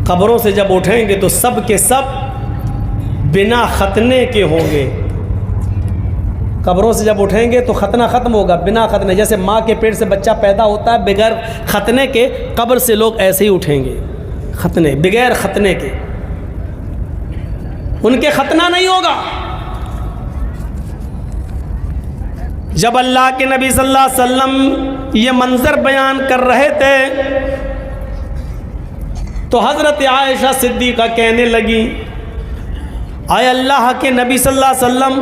कब्रों से जब उठेंगे तो सब के सब बिना खतने के होंगे। कब्रों से जब उठेंगे तो खतना ख़त्म होगा, बिना खतने। जैसे माँ के पेट से बच्चा पैदा होता है बगैर खतने के, कब्र से लोग ऐसे ही उठेंगे खतने, बगैर खतने के। उनके खतना नहीं होगा। जब अल्लाह के नबी सल्लल्लाहु अलैहि वसल्लम ये मंजर बयान कर रहे थे तो हज़रत आयशा सिद्दीक़ा कहने लगी, आए अल्लाह के नबी सल्लल्लाहु अलैहि वसल्लम,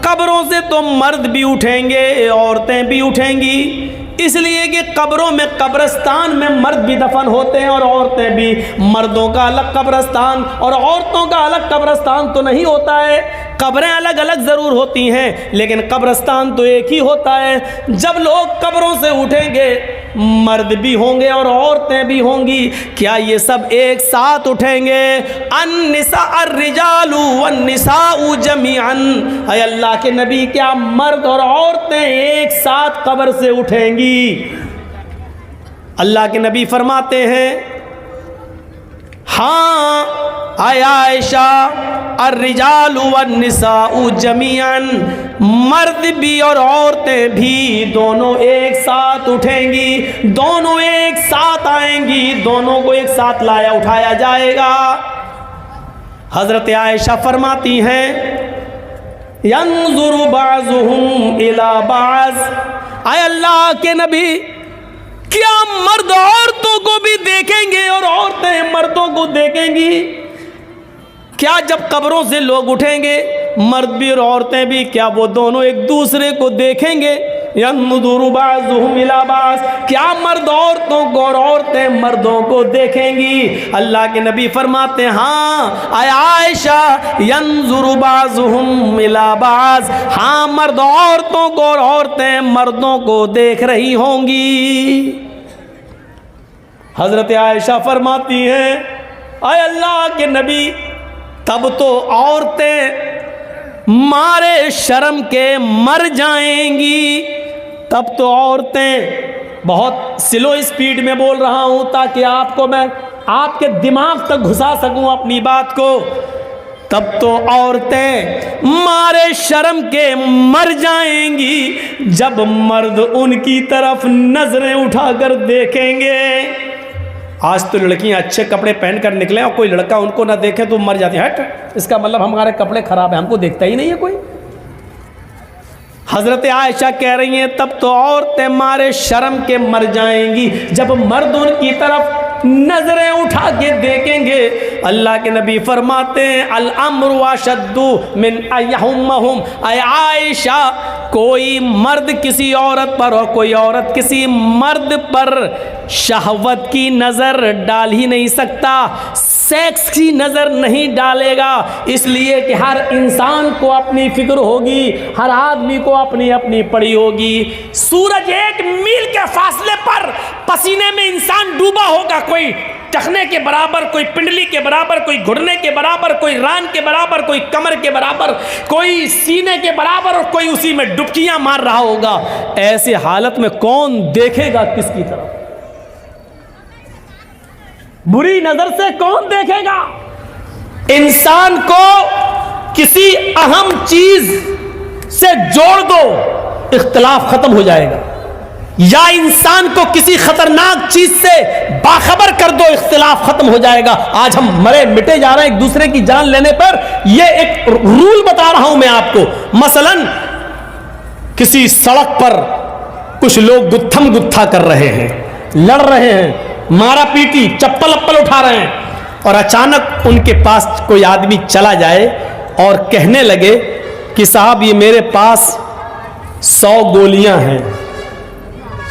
कब्रों से तो मर्द भी उठेंगे औरतें भी उठेंगी, इसलिए कि कब्रों में, कब्रिस्तान में मर्द भी दफन होते हैं और औरतें भी। मर्दों का अलग कब्रिस्तान और औरतों का अलग कब्रिस्तान तो नहीं होता है। कब्रें अलग अलग ज़रूर होती हैं लेकिन कब्रिस्तान तो एक ही होता है। जब लोग कब्रों से उठेंगे मर्द भी होंगे और औरतें भी होंगी। क्या ये सब एक साथ उठेंगे? अन्निसा अर्रिजालु वन्निसाउ जमीअन, ऐ अल्लाह के नबी, क्या मर्द और औरतें एक साथ कब्र से उठेंगी? अल्लाह के नबी फरमाते हैं, हाँ आयशा, अर्रिजालु वन्निसाउ जमीअन, मर्द भी और औरतें भी दोनों एक साथ उठेंगी, दोनों एक साथ आएंगी, दोनों को एक साथ लाया उठाया जाएगा। हजरत आयशा फरमाती हैं, यंजुरु बाज़ुहुम इला बाज़, आय अल्लाह के नबी, क्या मर्द औरतों को भी देखेंगे और औरतें मर्दों को देखेंगी? क्या जब कब्रों से लोग उठेंगे मर्द भी और औरतें भी, क्या वो दोनों एक दूसरे को देखेंगे? यंजुरु बाज़ुहुम इला बाज़, क्या मर्द औरतों को और औरतें मर्दों को देखेंगी? अल्लाह के नबी फरमाते हैं, हाँ आयशा, यंजुरु बाज़ुहुम इला बाज़, हाँ मर्द औरतों को और औरतें मर्दों को देख रही होंगी। हजरत आयशा फरमाती हैं, आय अल्लाह के नबी, तब तो औरतें मारे शर्म के मर जाएंगी। तब तो औरतें, बहुत स्लो स्पीड में बोल रहा हूं ताकि आपको मैं आपके दिमाग तक घुसा सकूं अपनी बात को, तब तो औरतें मारे शर्म के मर जाएंगी जब मर्द उनकी तरफ नजरें उठाकर देखेंगे। आज तो लड़कियां अच्छे कपड़े पहन कर निकले और कोई लड़का उनको ना देखे तो मर जाती है। हट, इसका मतलब हमारे कपड़े खराब है, हमको देखता ही नहीं है कोई। हजरत आयशा कह रही हैं, तब तो औरतें मारे शर्म के मर जाएंगी जब मर्द उनकी तरफ नजरें उठा के देखेंगे। अल्लाह के नबी फरमाते हैं, अल अम्रु अशद्दु मिन अयहुम्महुम, आयशा, कोई मर्द किसी औरत पर और कोई औरत किसी मर्द पर शहवत की नज़र डाल ही नहीं सकता, सेक्स की नज़र नहीं डालेगा, इसलिए कि हर इंसान को अपनी फिक्र होगी, हर आदमी को अपनी अपनी पड़ी होगी। सूरज 1 मील के फासले पर पसीने में इंसान डूबा होगा, कोई टखने के बराबर, कोई पिंडली के बराबर, कोई घुटने के बराबर, कोई रान के बराबर, कोई कमर के बराबर, कोई सीने के बराबर और कोई उसी में डुबकियां मार रहा होगा। ऐसे हालत में कौन देखेगा किसकी तरफ? बुरी नजर से कौन देखेगा? इंसान को किसी अहम चीज से जोड़ दो, इख्तिलाफ खत्म हो जाएगा, या इंसान को किसी खतरनाक चीज से बाखबर कर दो, इख्तिलाफ खत्म हो जाएगा। आज हम मरे मिटे जा रहे हैं एक दूसरे की जान लेने पर। यह एक रूल बता रहा हूं मैं आपको। मसलन किसी सड़क पर कुछ लोग गुत्थम गुत्था कर रहे हैं, लड़ रहे हैं, मारा पीटी, चप्पल अप्पल उठा रहे हैं, और अचानक उनके पास कोई आदमी चला जाए और कहने लगे कि साहब ये मेरे पास 100 गोलियां हैं,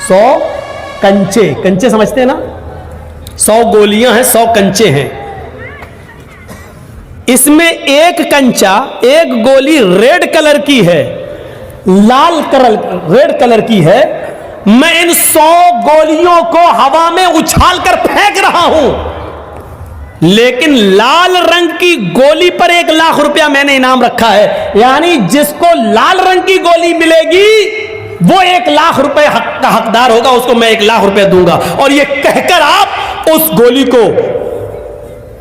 100 कंचे, कंचे समझते हैं ना, 100 गोलियां हैं, 100 कंचे हैं, इसमें एक कंचा, एक गोली रेड कलर की है, लाल कलर, रेड कलर की है, मैं इन 100 गोलियों को हवा में उछाल कर फेंक रहा हूं, लेकिन लाल रंग की गोली पर 1 लाख रुपया मैंने इनाम रखा है। यानी जिसको लाल रंग की गोली मिलेगी वो 1 लाख रुपए का हकदार होगा, उसको मैं 1 लाख रुपए दूंगा। और ये कहकर आप उस गोली को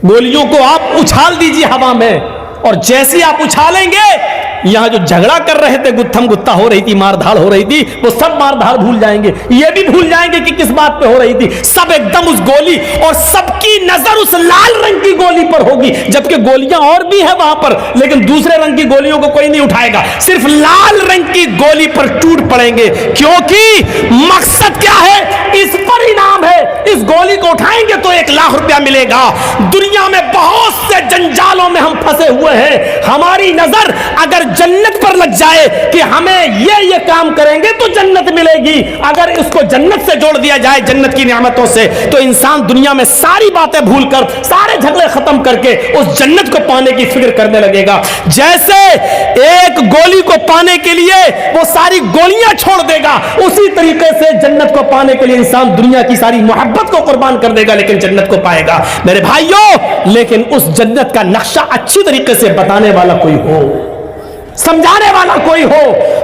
गोलियों को आप उछाल दीजिए हवा में, और जैसे आप उछालेंगे, यहां जो झगड़ा कर रहे थे, गुत्थम गुत्ता हो रही थी, मारधाड़ हो रही थी, वो सब मारधाड़ भूल जाएंगे, ये भी भूल जाएंगे कि किस बात पे हो रही थी। सब एकदम उस गोली, और सबकी नजर उस लाल रंग की गोली पर होगी, जबकि गोलियां और भी है वहां पर, लेकिन दूसरे रंग की गोलियों को कोई नहीं उठाएगा, सिर्फ लाल रंग की गोली पर टूट पड़ेंगे। क्योंकि मकसद क्या है? इस पर इनाम है। इस गोली को उठाएंगे तो 1 लाख रुपया मिलेगा। दुनिया में बहुत से जंजालों में हम फंसे हुए हैं, हमारी नजर अगर जन्नत पर लग जाए कि हमें ये काम करेंगे तो जन्नत मिलेगी, अगर इसको जन्नत से जोड़ दिया जाए, जन्नत की नियामतों से, तो इंसान दुनिया में सारी बातें भूलकर, सारे झगड़े खत्म करके उस जन्नत को पाने की फिक्र करने लगेगा। जैसे एक गोली को पाने के लिए वो सारी गोलियां छोड़ देगा, उसी तरीके से जन्नत को पाने के लिए इंसान दुनिया की सारी मोहब्बत को कुर्बान कर देगा, लेकिन जन्नत को पाएगा। मेरे भाइयों, लेकिन उस जन्नत का नक्शा अच्छी तरीके से बताने वाला कोई हो, समझाने वाला कोई हो,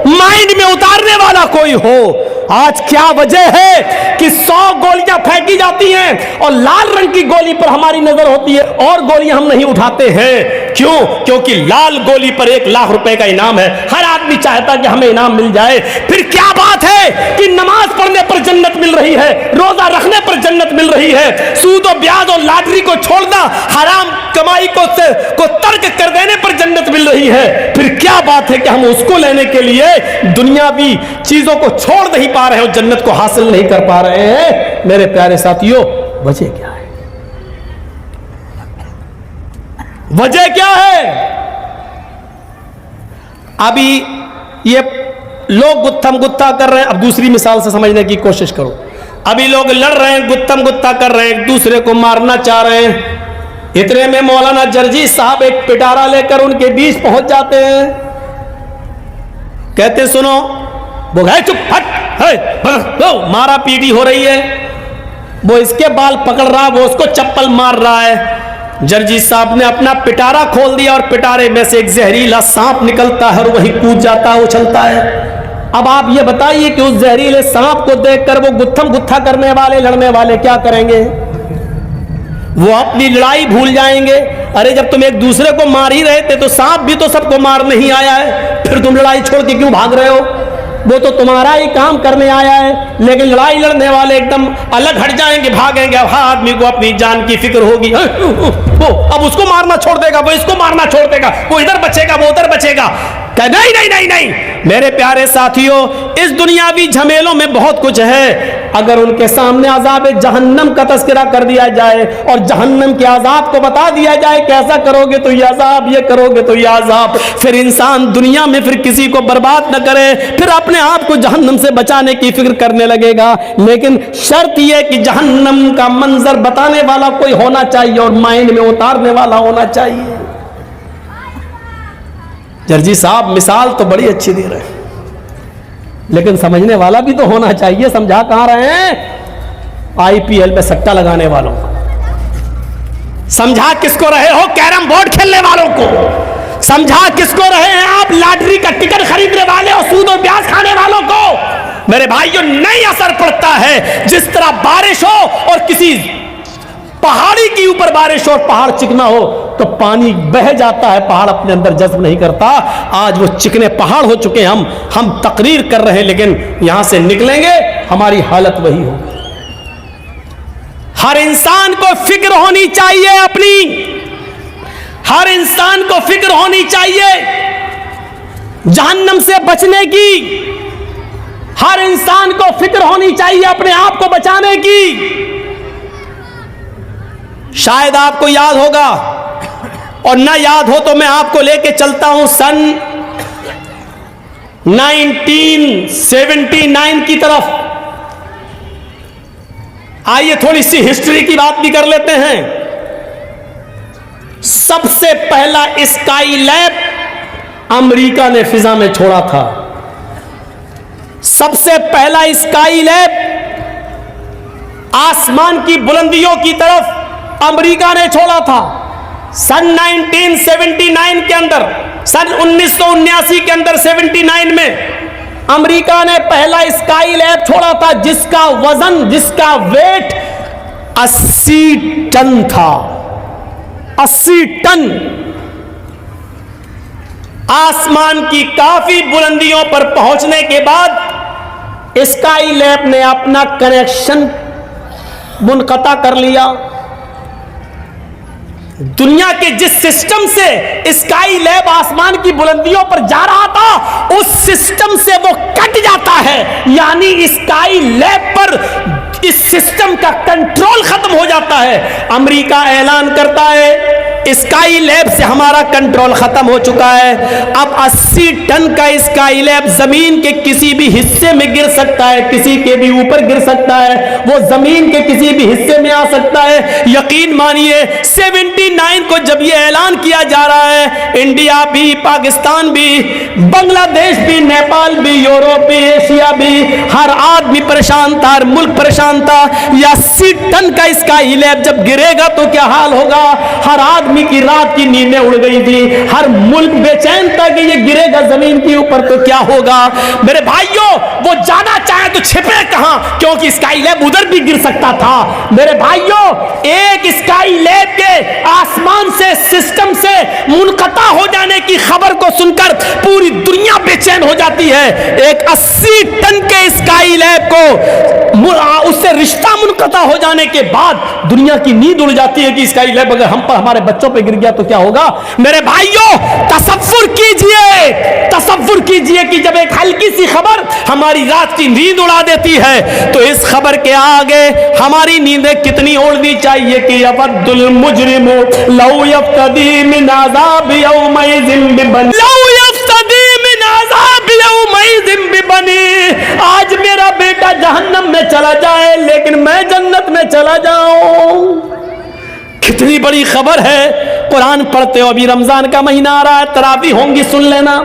माइंड में उतारने वाला कोई हो। आज क्या वजह है कि 100 गोलियां फेंकी जाती हैं और लाल रंग की गोली पर हमारी नजर होती है, और गोलियां हम नहीं उठाते हैं? क्यों? क्योंकि लाल गोली पर 1 लाख रुपए का इनाम है। हर आदमी चाहता कि हमें इनाम मिल जाए। फिर क्या बात है कि नमाज पढ़ने पर जन्नत मिल रही है, रोजा रखने पर जन्नत मिल रही है, सूद और ब्याज और लॉटरी को छोड़ना, हराम कमाई को तर्क कर देने पर जन्नत मिल रही है। फिर क्या बात है कि हम उसको लेने के लिए दुनियावी चीजों को छोड़ नहीं पा रहे हैं और जन्नत को हासिल नहीं कर पा रहे हैं? मेरे प्यारे साथियों, वजह क्या है? वजह क्या है? अभी ये लोग गुत्थम गुत्ता कर रहे हैं। अब दूसरी मिसाल से समझने की कोशिश करो। अभी लोग लड़ रहे हैं, गुत्थम गुत्ता कर रहे हैं, एक दूसरे को मारना चाह रहे हैं। इतने में मौलाना जर्जी साहब एक पिटारा लेकर उनके बीच पहुंच जाते हैं। कहते सुनो, वो गए चुप, हट, मारा पीटी हो रही है, वो इसके बाल पकड़ रहा, वो उसको चप्पल मार रहा है। जर्जी साहब ने अपना पिटारा खोल दिया और पिटारे में से एक जहरीला सांप निकलता है और वही कूद जाता है, उछलता है। अब आप ये बताइए कि उस जहरीले सांप को देखकर वो गुत्थम गुत्था करने वाले, लड़ने वाले क्या करेंगे? वो अपनी लड़ाई भूल जाएंगे। अरे जब तुम एक दूसरे को मार ही रहे थे तो सांप भी तो सबको मार नहीं आया है, फिर तुम लड़ाई छोड़ के क्यों भाग रहे हो? वो तो तुम्हारा ही काम करने आया है, लेकिन लड़ाई लड़ने वाले एकदम अलग हट जाएंगे, भागेंगे। अब हर आदमी को अपनी जान की फिक्र होगी। वो अब उसको मारना छोड़ देगा, वो इसको मारना छोड़ देगा, वो इधर बचेगा, वो उधर बचेगा। नहीं नहीं नहीं नहीं, मेरे प्यारे साथियों, इस दुनियावी झमेलों में बहुत कुछ है। अगर उनके सामने अज़ाब जहन्नम का तस्करा कर दिया जाए और जहन्नम के अज़ाब को बता दिया जाए, कैसा करोगे तो ये अज़ाब, ये करोगे तो ये अज़ाब, फिर इंसान दुनिया में फिर किसी को बर्बाद न करे, फिर अपने आप को जहन्नम से बचाने की फिक्र करने लगेगा। लेकिन शर्त यह कि जहन्नम का मंजर बताने वाला कोई होना चाहिए और माइंड में उतारने वाला होना चाहिए। जर्जी साहब मिसाल तो बड़ी अच्छी दे रहे हैं, लेकिन समझने वाला भी तो होना चाहिए। समझा कहां रहे हैं? आईपीएल में सट्टा लगाने वालों को समझा, किसको रहे हो? कैरम बोर्ड खेलने वालों को समझा, किसको रहे हैं आप? लॉटरी का टिकट खरीदने वाले और सूद और ब्याज खाने वालों को। मेरे भाइयों, नहीं असर पड़ता है। जिस तरह बारिश हो और किसी पहाड़ी के ऊपर बारिश और पहाड़ चिकना हो तो पानी बह जाता है, पहाड़ अपने अंदर जज्ब नहीं करता। आज वो चिकने पहाड़ हो चुके हैं, हम तकरीर कर रहे हैं, लेकिन यहां से निकलेंगे हमारी हालत वही होगी। हर इंसान को फिक्र होनी चाहिए अपनी, हर इंसान को फिक्र होनी चाहिए जहन्नम से बचने की, हर इंसान को फिक्र होनी चाहिए अपने आप को बचाने की। शायद आपको याद होगा, और ना याद हो तो मैं आपको लेके चलता हूं सन 1979 की तरफ। आइए थोड़ी सी हिस्ट्री की बात भी कर लेते हैं। सबसे पहला स्काई लैब अमेरिका ने फिजा में छोड़ा था। सबसे पहला स्काई लैब आसमान की बुलंदियों की तरफ अमेरिका ने छोड़ा था सन 1979 के अंदर। सन 1979 के अंदर 79 में अमेरिका ने पहला स्काई लैब छोड़ा था, जिसका वजन, जिसका वेट 80 टन था। 80 टन आसमान की काफी बुलंदियों पर पहुंचने के बाद स्काई लैब ने अपना कनेक्शन मुनक़ता कर लिया। दुनिया के जिस सिस्टम से स्काई लैब आसमान की बुलंदियों पर जा रहा था, उस सिस्टम से वो कट जाता है, यानी स्काई लैब पर इस सिस्टम का कंट्रोल खत्म हो जाता है। अमेरिका ऐलान करता है स्काई लैब से हमारा कंट्रोल खत्म हो चुका है। अब 80 टन का स्काई लैब जमीन के किसी भी हिस्से में गिर सकता है, किसी के भी ऊपर गिर सकता है, वो जमीन के किसी भी हिस्से में आ सकता है। यकीन मानिए 79 को जब ये ऐलान किया जा रहा है, इंडिया भी, पाकिस्तान भी, बांग्लादेश भी, नेपाल भी, यूरोप भी, एशिया भी, हर आदमी परेशान था, हर मुल्क परेशान था। 80 टन का स्काई लैब जब गिरेगा तो क्या हाल होगा। हर आदमी की रात की नींदें उड़ गई थी, हर मुल्क बेचैन था कि ये गिरेगा जमीन के ऊपर तो क्या होगा। मेरे भाइयों, वो जाना चाहे तो छिपे कहां, क्योंकि स्काई लैब उधर भी गिर सकता था। मेरे भाइयों, एक स्काई लैब के आसमान से, सिस्टम से मुनक़ता हो जाने की खबर को सुनकर पूरी दुनिया बेचैन हो जाती है। एक 80 टन के स्काई लैब को उससे रिश्ता मुनक़ता हो जाने के बाद दुनिया की नींद उड़ जाती है कि स्काई लैब अगर हम पर, हमारे बच्चों पे गिर गया तो क्या होगा। मेरे भाइयों, तसव्वुर कीजिए कि जब एक हल्की सी खबर हमारी रात की नींद उड़ा देती है, तो इस खबर के आगे हमारी नींदें कितनी उड़नी चाहिए कि यवद्दुल मुजरिमु लौ यफ्तदी मिन अज़ाबि यौमइज़िन बिबनी, लौ यफ्तदी मिन अज़ाबि यौमइज़िन बिबनी। आज मेरा बेटा जहन्नम में चला जाए लेकिन मैं जन्नत में चला जाऊं। कितनी बड़ी खबर है। कुरान पढ़ते हो, अभी रमजान का महीना आ रहा है, तरावी होंगी, सुन लेना।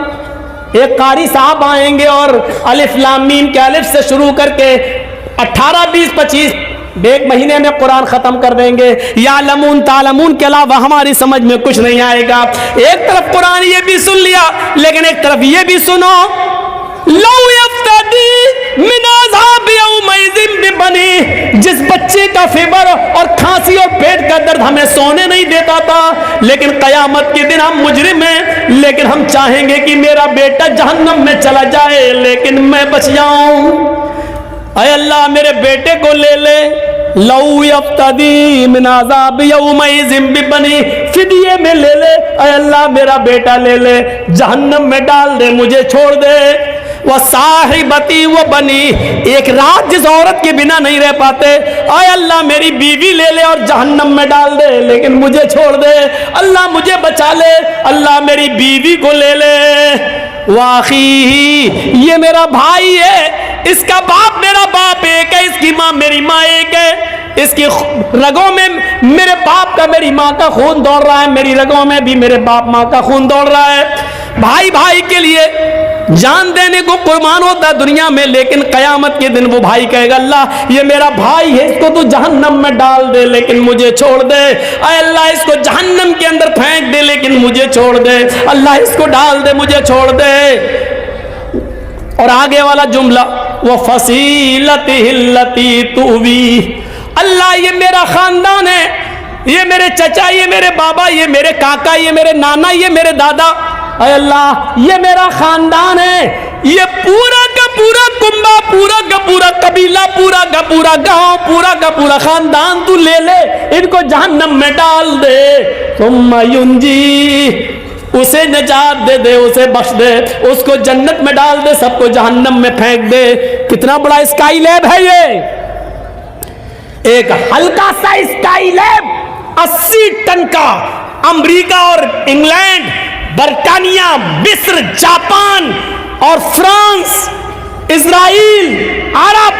एक कारी साहब आएंगे और अलिफ लाम मीम के अलिफ से शुरू करके 18, 20, 25 एक महीने में कुरान खत्म कर देंगे। या लमून तालमून के अलावा हमारी समझ में कुछ नहीं आएगा। एक तरफ कुरान ये भी सुन लिया, लेकिन एक तरफ ये भी सुनो, लौ यफ्तदी मिन अज़ाबि यौमइज़िन बिबनी। जिस बच्चे का फीवर और खांसी और पेट का दर्द हमें सोने नहीं देता था, लेकिन कयामत के दिन हम मुजरिम हैं, लेकिन हम चाहेंगे कि मेरा बेटा जहन्नम में चला जाए लेकिन मैं बच जाऊं। अय अल्लाह, मेरे बेटे को ले ले। लौ यफ्तदी मिन अज़ाबि यौमइज़िन बिबनी, फिदिये में ले ले। अय अल्लाह, मेरा बेटा ले ले, जहन्नम में डाल दे, मुझे छोड़ दे। वह साहिबती वो बनी, एक रात जिस औरत के बिना नहीं रह पाते, आय अल्लाह मेरी बीवी ले ले और जहन्नम में डाल दे लेकिन मुझे छोड़ दे। अल्लाह मुझे बचा ले, अल्लाह मेरी बीवी को ले ले। वाखी, ये मेरा भाई है, इसका बाप मेरा बाप एक है, इसकी माँ मेरी माँ एक है। इसकी रगों में मेरे बाप का, मेरी माँ का खून दौड़ रहा है, मेरी रगों में भी मेरे बाप माँ का खून दौड़ रहा है। भाई भाई के लिए जान देने को कुर्बान होता है दुनिया में, लेकिन कयामत के दिन वो भाई कहेगा, अल्लाह ये मेरा भाई है, इसको तू जहन्नम में डाल दे लेकिन मुझे छोड़ दे। अल्लाह इसको जहन्नम के अंदर फेंक दे लेकिन मुझे छोड़ दे। अल्लाह इसको डाल दे, मुझे छोड़ दे। और आगे वाला जुमला, वो फसीलतिहिल्लती तुवी, अल्लाह ये मेरा खानदान है, ये मेरे चचा, ये मेरे बाबा, ये मेरे काका, ये मेरे नाना, ये मेरे दादा। अल्लाह ये मेरा खानदान है, ये पूरा का पूरा कुंबा, पूरा का पूरा कबीला, पूरा का पूरा गांव, पूरा का पूरा खानदान तू ले ले, इनको जहन्नम में डाल दे। सुम्मा युंजी, उसे निजात दे दे, उसे बख्श दे, उसको जन्नत में डाल दे, सबको जहन्नम में फेंक दे। कितना बड़ा स्काई लैब है ये। एक हल्का सा स्काई लैब 80 टन का, अमेरिका और इंग्लैंड, बर्तानिया, मिस्र, जापान और France, Israel, Arab,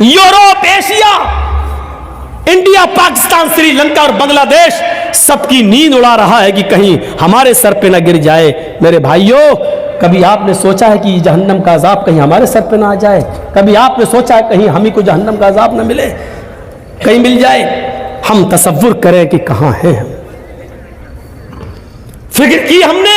Europe, Asia, India, Pakistan, Sri Lanka और बांग्लादेश सबकी नींद उड़ा रहा है कि कहीं हमारे सर पे ना गिर जाए। मेरे भाइयों, कभी आपने सोचा है कि जहन्नम का अजाब कहीं हमारे सर पे ना आ जाए? कभी आपने सोचा है कहीं हम ही को जहन्नम का अजाब ना मिले, कहीं मिल जाए? हम तसव्वुर करें कि कहां हैं हम। फिक्र की हमने